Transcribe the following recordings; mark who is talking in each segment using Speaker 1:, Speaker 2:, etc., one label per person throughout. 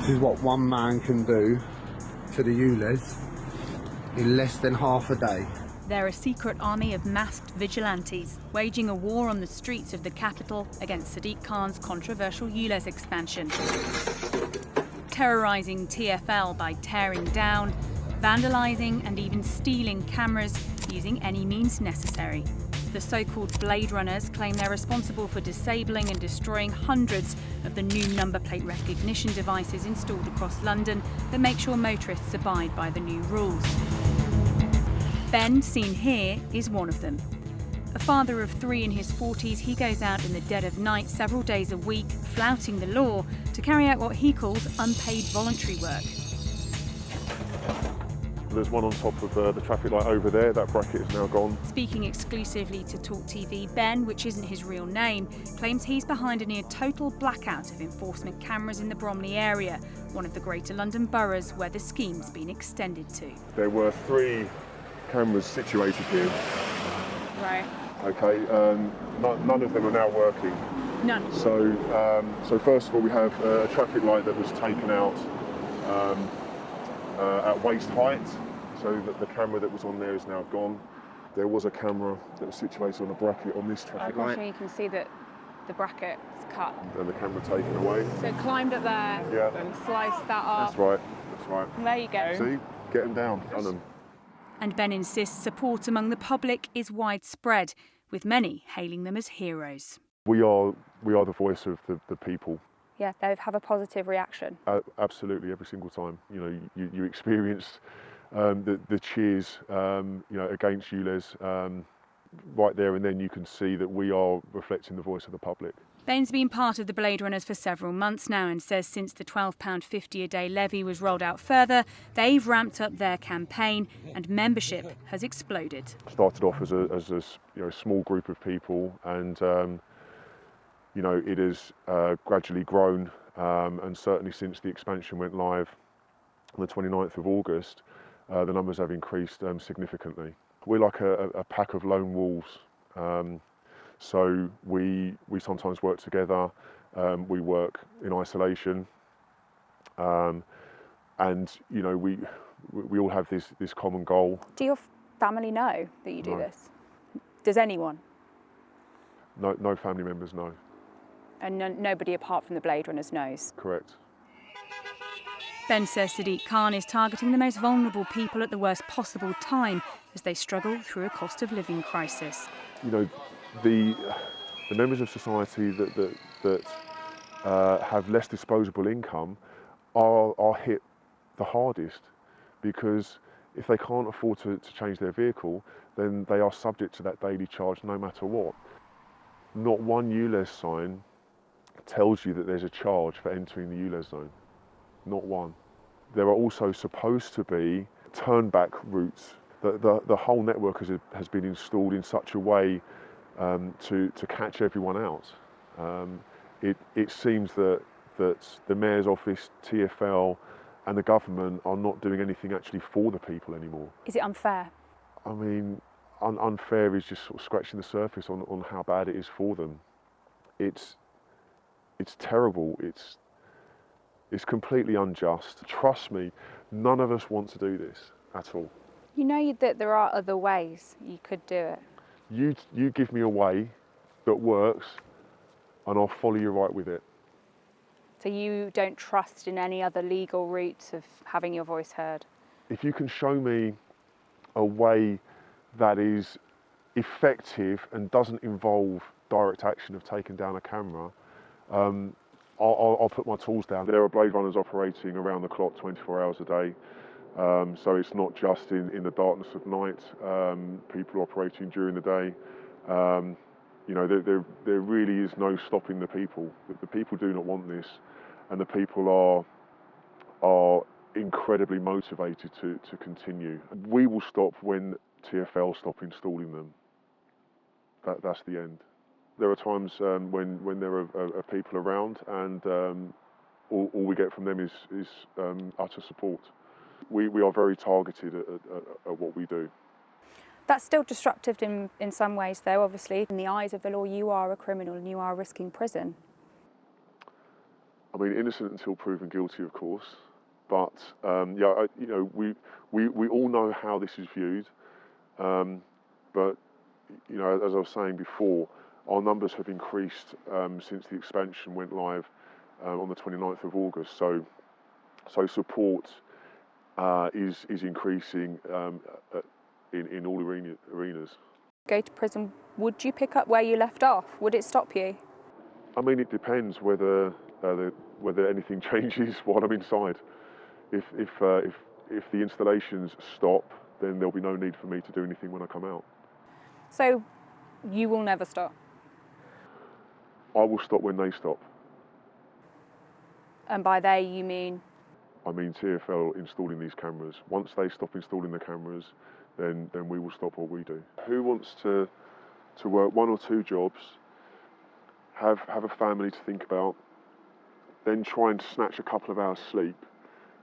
Speaker 1: This is what one man can do to the ULEZ in less than half a day.
Speaker 2: They're a secret army of masked vigilantes, waging a war on the streets of the capital against Sadiq Khan's controversial ULEZ expansion. Terrorising TfL by tearing down, vandalising and even stealing cameras using any means necessary. The so-called Blade Runners claim they're responsible for disabling and destroying hundreds of the new number plate recognition devices installed across London that make sure motorists abide by the new rules. Ben, seen here, is one of them. A father of 3 in his 40s, he goes out in the dead of night several days a week, flouting the law, to carry out what he calls unpaid voluntary work.
Speaker 3: There's one on top of the traffic light over there. That bracket is now gone.
Speaker 2: Speaking exclusively to TalkTV, Ben, which isn't his real name, claims he's behind a near total blackout of enforcement cameras in the Bromley area, one of the Greater London boroughs where the scheme's been extended to.
Speaker 3: There were 3 cameras situated here.
Speaker 2: Right.
Speaker 3: Okay, none of them are now working.
Speaker 2: None.
Speaker 3: So first of all, we have a traffic light that was taken out at waist height, so that the camera that was on there is now gone. There was a camera that was situated on a bracket on this traffic light.
Speaker 2: So you can see that the bracket's cut.
Speaker 3: And the camera taken away.
Speaker 2: So it climbed up there and sliced that off.
Speaker 3: That's right, that's right.
Speaker 2: And there you go.
Speaker 3: See, get them down, done them.
Speaker 2: And Ben insists support among the public is widespread, with many hailing them as heroes.
Speaker 3: We are the voice of the people.
Speaker 2: Yeah, they have a positive reaction.
Speaker 3: Absolutely, every single time. You know, you experience the cheers, against ULEZ right there, and then you can see that we are reflecting the voice of the public.
Speaker 2: Ben's been part of the Blade Runners for several months now and says since the £12.50 a day levy was rolled out further, they've ramped up their campaign and membership has exploded.
Speaker 3: Started off as a small group of people, and it has gradually grown, and certainly since the expansion went live on the 29th of August, the numbers have increased significantly. We're like a pack of lone wolves. So we sometimes work together, we work in isolation, and we all have this common goal.
Speaker 2: Do your family know that you do this? Does anyone?
Speaker 3: No family members know.
Speaker 2: And nobody apart from the Blade Runners knows?
Speaker 3: Correct.
Speaker 2: Ben says Sadiq Khan is targeting the most vulnerable people at the worst possible time as they struggle through a cost of living crisis.
Speaker 3: The members of society that have less disposable income are hit the hardest, because if they can't afford to change their vehicle, then they are subject to that daily charge no matter what. Not one ULEZ sign tells you that there's a charge for entering the ULEZ zone. Not one. There are also supposed to be turn-back routes. The whole network has been installed in such a way to catch everyone out. It seems that the Mayor's Office, TfL and the government are not doing anything actually for the people anymore.
Speaker 2: Is it unfair?
Speaker 3: I mean, unfair is just sort of scratching the surface on how bad it is for them. It's terrible. It's completely unjust. Trust me, none of us want to do this at all.
Speaker 2: You know that there are other ways you could do it.
Speaker 3: You give me a way that works and I'll follow you right with it.
Speaker 2: So you don't trust in any other legal routes of having your voice heard?
Speaker 3: If you can show me a way that is effective and doesn't involve direct action of taking down a camera, I'll put my tools down. There are Blade Runners operating around the clock 24 hours a day. So it's not just in the darkness of night, people operating during the day. There really is no stopping the people. The people do not want this, and the people are incredibly motivated to continue. We will stop when TfL stop installing them. That's the end. There are times when there are people around, and all we get from them is utter support. We are very targeted at what we do.
Speaker 2: That's still disruptive in some ways, though, obviously. In the eyes of the law, you are a criminal and you are risking prison.
Speaker 3: I mean, innocent until proven guilty, of course. But we all know how this is viewed. But as I was saying before, our numbers have increased since the expansion went live on the 29th of August. So support is increasing in all arenas.
Speaker 2: Go to prison, would you pick up where you left off? Would it stop you?
Speaker 3: I mean, it depends whether anything changes while I'm inside. If the installations stop, then there'll be no need for me to do anything when I come out.
Speaker 2: So you will never stop?
Speaker 3: I will stop when they stop.
Speaker 2: And by they you mean?
Speaker 3: I mean TfL installing these cameras. Once they stop installing the cameras, then we will stop what we do. Who wants to work 1 or 2 jobs, have a family to think about, then try and snatch a couple of hours sleep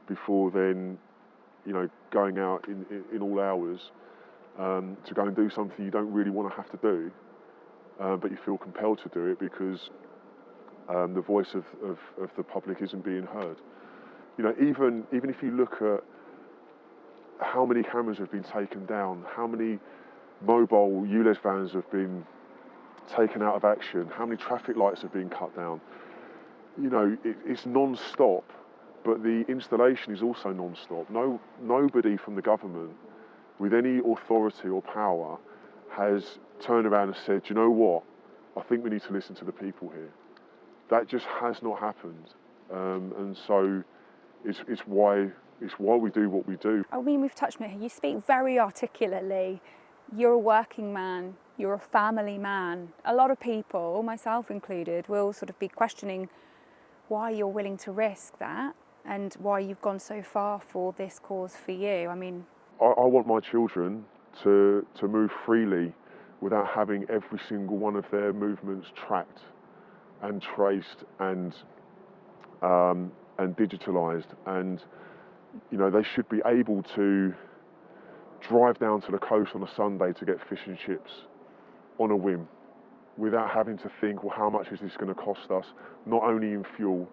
Speaker 3: before then, going out in all hours to go and do something you don't really want to have to do, but you feel compelled to do it because the voice of the public isn't being heard. Even if you look at how many cameras have been taken down, how many mobile ULEZ vans have been taken out of action, how many traffic lights have been cut down, it's non-stop, but the installation is also non-stop. Nobody from the government with any authority or power has turned around and said, you know what, I think we need to listen to the people here. That just has not happened, and so it's why we do what we do.
Speaker 2: I mean, we've touched on it. You speak very articulately. You're a working man. You're a family man. A lot of people, myself included, will sort of be questioning why you're willing to risk that and why you've gone so far for this cause for you. I mean,
Speaker 3: I want my children to move freely without having every single one of their movements tracked and traced and digitalised, and they should be able to drive down to the coast on a Sunday to get fish and chips on a whim without having to think, well, how much is this going to cost us, not only in fuel,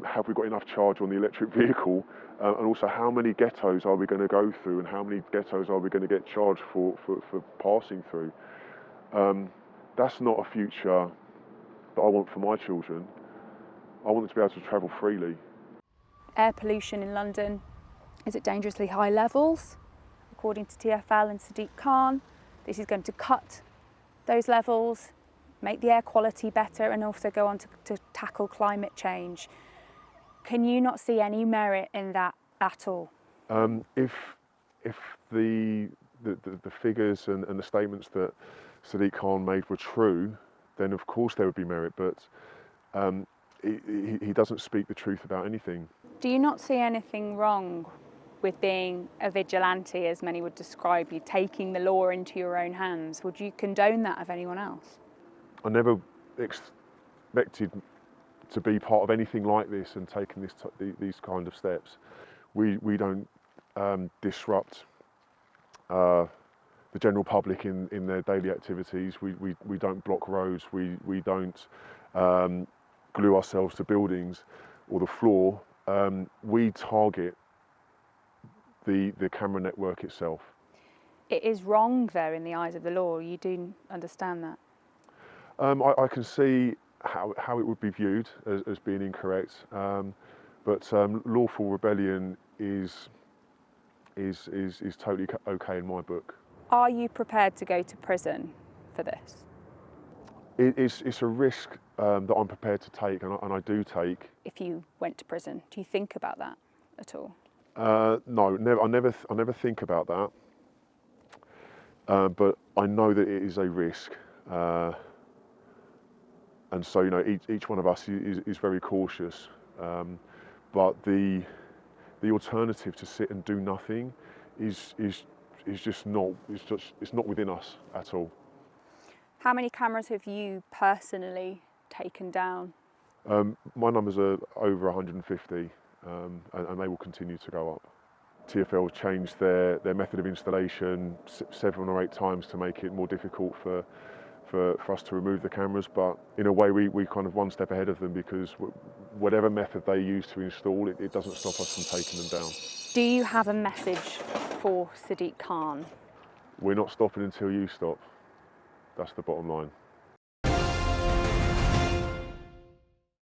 Speaker 3: have we got enough charge on the electric vehicle, and also how many ghettos are we going to go through and how many ghettos are we going to get charged for passing through. That's not a future that I want for my children. I want them to be able to travel freely.
Speaker 2: Air pollution in London is at dangerously high levels. According to TfL and Sadiq Khan, this is going to cut those levels, make the air quality better, and also go on to tackle climate change. Can you not see any merit in that at all?
Speaker 3: If the figures and the statements that Sadiq Khan made were true, then of course there would be merit, but he doesn't speak the truth about anything.
Speaker 2: Do you not see anything wrong with being a vigilante, as many would describe you, taking the law into your own hands? Would you condone that of anyone else?
Speaker 3: I never expected to be part of anything like this and taking these kind of steps. We don't disrupt the general public in their daily activities. We don't block roads. We don't glue ourselves to buildings or the floor. We target the camera network itself.
Speaker 2: It is wrong, though, in the eyes of the law. You do understand that?
Speaker 3: I can see how it would be viewed as being incorrect, but lawful rebellion is totally okay in my book.
Speaker 2: Are you prepared to go to prison for this?
Speaker 3: It's a risk that I'm prepared to take, and I do take.
Speaker 2: If you went to prison, do you think about that at all?
Speaker 3: No, never. I never think about that. But I know that it is a risk, and so each one of us is very cautious. But the alternative to sit and do nothing is just not. It's not within us at all.
Speaker 2: How many cameras have you personally taken down?
Speaker 3: My numbers are over 150, and they will continue to go up. TfL changed their method of installation 7 or 8 times to make it more difficult for for us to remove the cameras, but in a way we kind of one step ahead of them, because whatever method they use to install it, it doesn't stop us from taking them down.
Speaker 2: Do you have a message for Sadiq Khan?
Speaker 3: We're not stopping until you stop. That's the bottom line.